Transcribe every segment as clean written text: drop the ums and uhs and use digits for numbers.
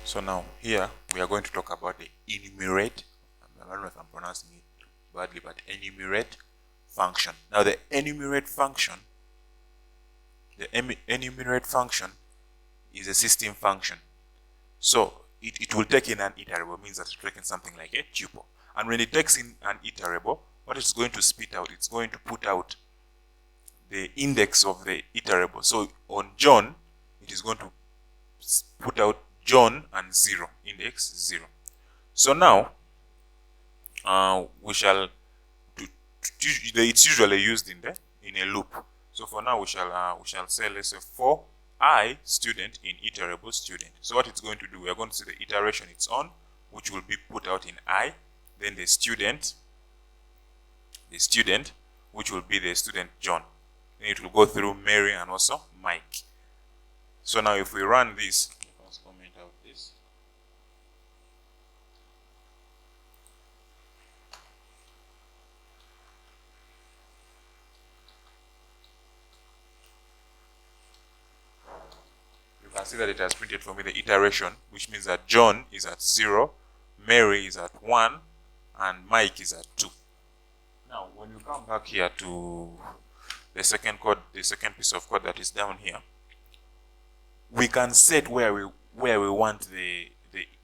So now here we are going to talk about the enumerate. I don't know if I'm pronouncing it badly, but enumerate function. Now the enumerate function is a system function. So it will take in an iterable, means that it's taking something like a tuple. And when it takes in an iterable, what it's going to spit out, it's going to put out the index of the iterable. So on John, it is going to put out John and 0, index 0. So now we shall it's usually used in a loop. So for now we shall say, let's say, for I student in iterable student. So what it's going to do, we are going to see the iteration it's on, which will be put out in I, then the student, which will be the student John. Then it will go through Mary and also Mike. So now if we run this, let's comment out this. You can see that it has printed for me the iteration, which means that John is at 0, Mary is at 1, and Mike is at 2. Now when you come back here to the second code, the second piece of code that is down here, we can set where we want the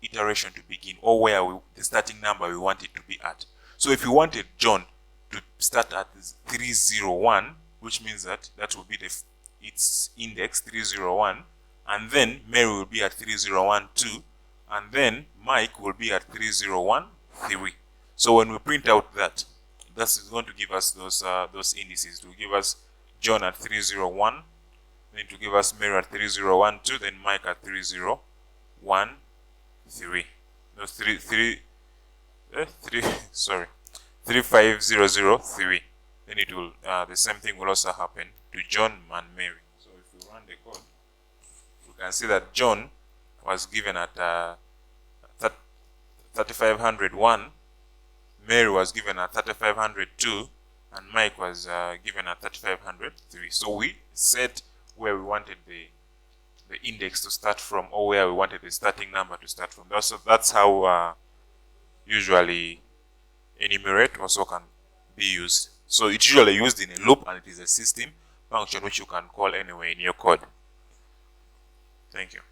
iteration to begin, or where the starting number we want it to be at. So if you wanted John to start at 301, which means that will be its index 301, and then Mary will be at 3012, and then Mike will be at 3013. So when we print out that, that's going to give us those indices. To give us John at 301, then to give us Mary at 3012, then Mike at 3013. No, 35003. Then it will the same thing will also happen to John and Mary. So if we run the code, you can see that John was given at 3501, Mary was given at 3502, and Mike was given at 3503. So we set where we wanted the index to start from, or where we wanted the starting number to start from. That's how usually enumerate also can be used. So it's usually used in a loop, and it is a system function which you can call anywhere in your code. Thank you.